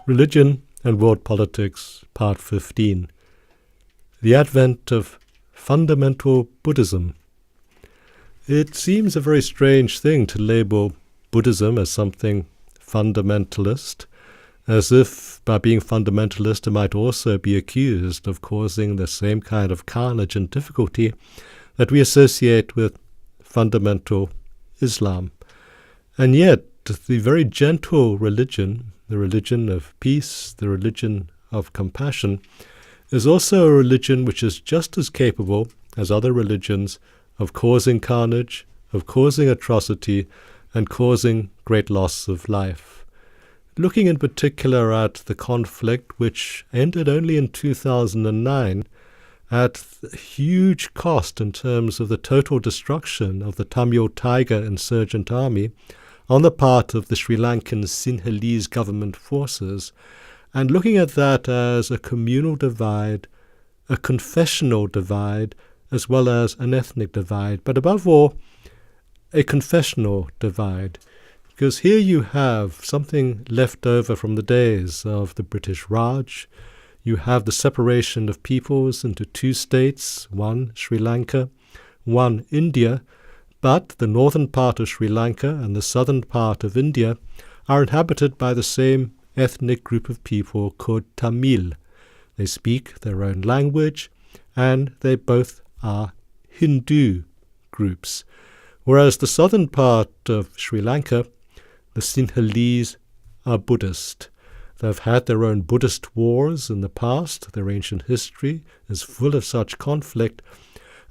Religion and World Politics, Part 15. The Advent of Fundamental Buddhism. It seems a very strange thing to label Buddhism as something fundamentalist, as if by being fundamentalist it might also be accused of causing the same kind of carnage and difficulty that we associate with fundamental Islam. And yet, the very gentle religion, the religion of peace, the religion of compassion, is also a religion which is just as capable as other religions of causing carnage, of causing atrocity, and causing great loss of life. Looking in particular at the conflict which ended only in 2009, at huge cost in terms of the total destruction of the Tamil Tiger insurgent army on the part of the Sri Lankan Sinhalese government forces, and looking at that as a communal divide, a confessional divide, as well as an ethnic divide, but above all, a confessional divide. Because here you have something left over from the days of the British Raj. You have the separation of peoples into two states, one Sri Lanka, one India, but the northern part of Sri Lanka and the southern part of India are inhabited by the same ethnic group of people called Tamil. They speak their own language, and they both are Hindu groups. Whereas the southern part of Sri Lanka, the Sinhalese, are Buddhist. They've had their own Buddhist wars in the past. Their ancient history is full of such conflict.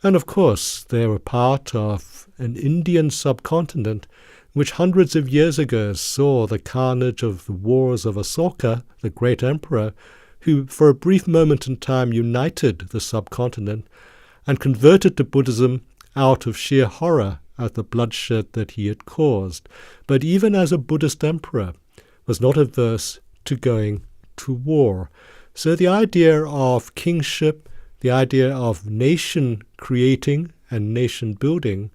And of course, they were part of an Indian subcontinent which hundreds of years ago saw the carnage of the wars of Asoka, the great emperor, who for a brief moment in time united the subcontinent and converted to Buddhism out of sheer horror at the bloodshed that he had caused. But even as a Buddhist emperor, was not averse to going to war. So the idea of kingship, the idea of nation creating and nation building,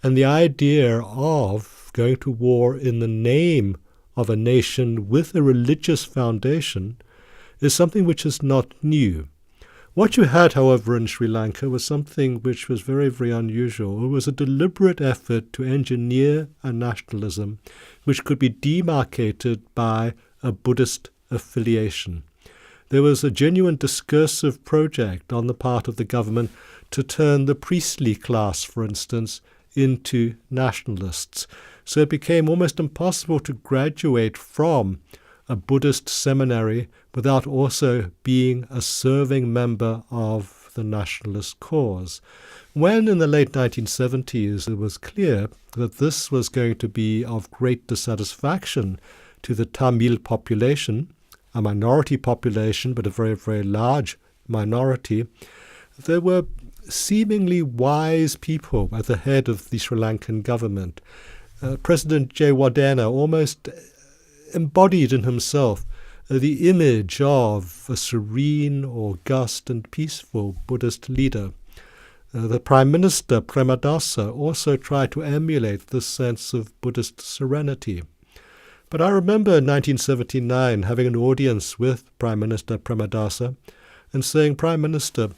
and the idea of going to war in the name of a nation with a religious foundation is something which is not new. What you had, however, in Sri Lanka was something which was very, very unusual. It was a deliberate effort to engineer a nationalism which could be demarcated by a Buddhist affiliation. There was a genuine discursive project on the part of the government to turn the priestly class, for instance, into nationalists. So it became almost impossible to graduate from a Buddhist seminary without also being a serving member of the nationalist cause. When in the late 1970s it was clear that this was going to be of great dissatisfaction to the Tamil population, a minority population, but a very, very large minority, there were seemingly wise people at the head of the Sri Lankan government. President Jayawardenna almost embodied in himself the image of a serene, august, and peaceful Buddhist leader. The Prime Minister, Premadasa, also tried to emulate this sense of Buddhist serenity. But I remember in 1979 having an audience with Prime Minister Premadasa and saying, Prime Minister,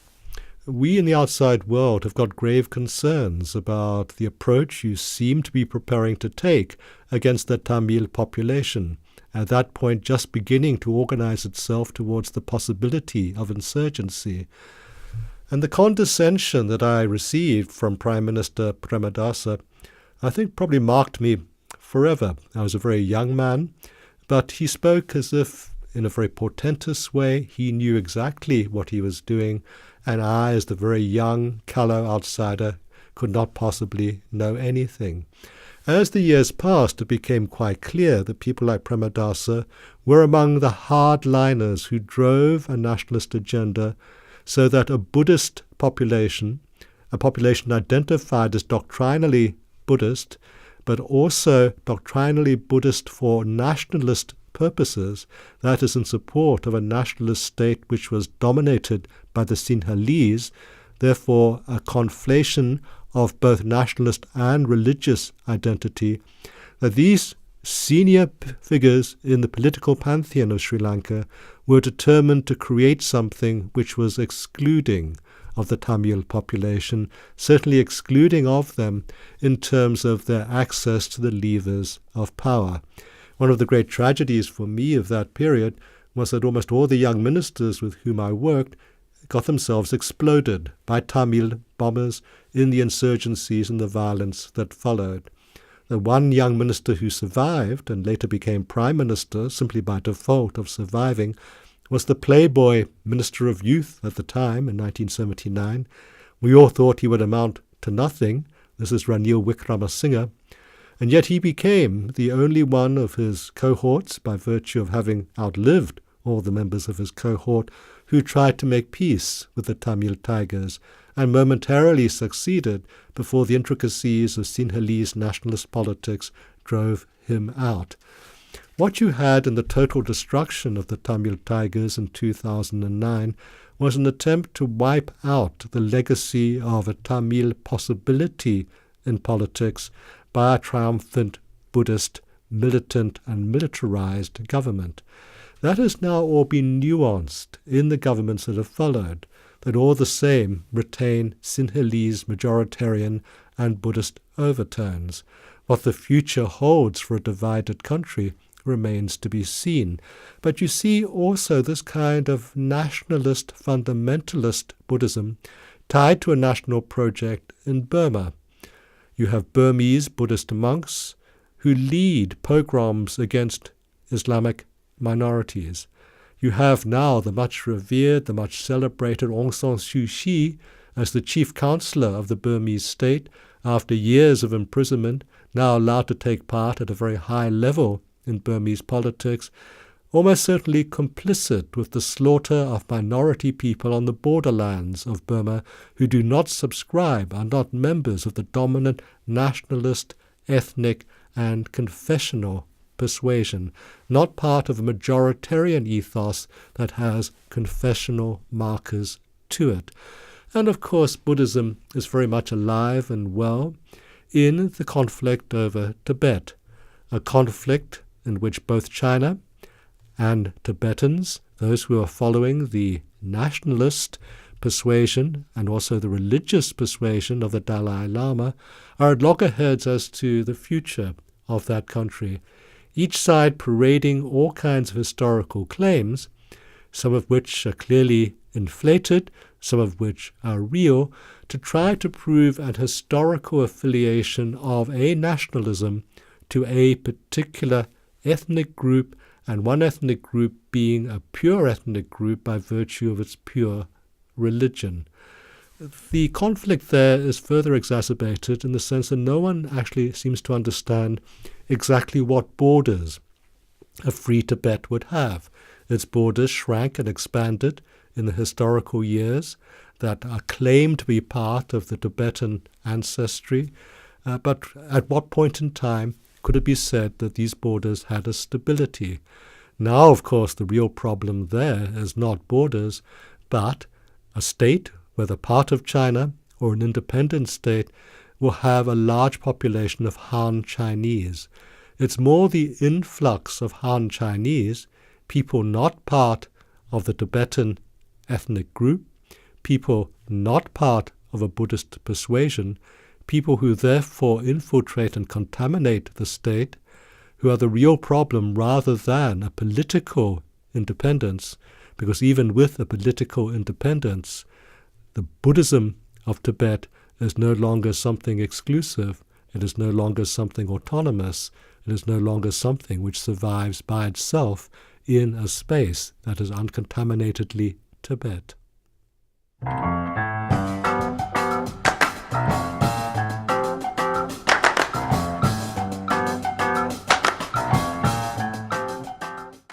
we in the outside world have got grave concerns about the approach you seem to be preparing to take against the Tamil population, at that point just beginning to organize itself towards the possibility of insurgency. And the condescension that I received from Prime Minister Premadasa, I think probably marked me forever. I was a very young man, but he spoke as if in a very portentous way he knew exactly what he was doing, and I, as the very young, callow outsider, could not possibly know anything. As the years passed, it became quite clear that people like Premadasa were among the hardliners who drove a nationalist agenda so that a Buddhist population, a population identified as doctrinally Buddhist, but also doctrinally Buddhist for nationalist purposes, that is in support of a nationalist state which was dominated by the Sinhalese, therefore a conflation of both nationalist and religious identity, that these senior figures in the political pantheon of Sri Lanka were determined to create something which was excluding of the Tamil population, certainly excluding of them in terms of their access to the levers of power. One of the great tragedies for me of that period was that almost all the young ministers with whom I worked got themselves exploded by Tamil bombers in the insurgencies and the violence that followed. The one young minister who survived and later became prime minister simply by default of surviving was the playboy Minister of Youth at the time in 1979. We all thought he would amount to nothing. This is Ranil Wickramasinghe. And yet he became the only one of his cohorts, by virtue of having outlived all the members of his cohort, who tried to make peace with the Tamil Tigers and momentarily succeeded before the intricacies of Sinhalese nationalist politics drove him out. What you had in the total destruction of the Tamil Tigers in 2009 was an attempt to wipe out the legacy of a Tamil possibility in politics by a triumphant Buddhist, militant and militarized government. That has now all been nuanced in the governments that have followed, that all the same retain Sinhalese majoritarian and Buddhist overtones. What the future holds for a divided country remains to be seen. But you see also this kind of nationalist, fundamentalist Buddhism tied to a national project in Burma. You have Burmese Buddhist monks who lead pogroms against Islamic minorities. You have now the much revered, the much celebrated Aung San Suu Kyi as the chief counselor of the Burmese state, after years of imprisonment, now allowed to take part at a very high level in Burmese politics, almost certainly complicit with the slaughter of minority people on the borderlands of Burma who do not subscribe, are not members of the dominant nationalist, ethnic and confessional persuasion, not part of a majoritarian ethos that has confessional markers to it. And of course Buddhism is very much alive and well in the conflict over Tibet, a conflict in which both China and Tibetans, those who are following the nationalist persuasion and also the religious persuasion of the Dalai Lama, are at loggerheads as to the future of that country, each side parading all kinds of historical claims, some of which are clearly inflated, some of which are real, to try to prove an historical affiliation of a nationalism to a particular ethnic group, and one ethnic group being a pure ethnic group by virtue of its pure religion. The conflict there is further exacerbated in the sense that no one actually seems to understand exactly what borders a free Tibet would have. Its borders shrank and expanded in the historical years that are claimed to be part of the Tibetan ancestry, but at what point in time could it be said that these borders had a stability? Now, of course, the real problem there is not borders, but a state, whether part of China or an independent state, will have a large population of Han Chinese. It's more the influx of Han Chinese, people not part of the Tibetan ethnic group, people not part of a Buddhist persuasion, people who therefore infiltrate and contaminate the state, who are the real problem rather than a political independence, because even with a political independence, the Buddhism of Tibet is no longer something exclusive, it is no longer something autonomous, it is no longer something which survives by itself in a space that is uncontaminatedly Tibet.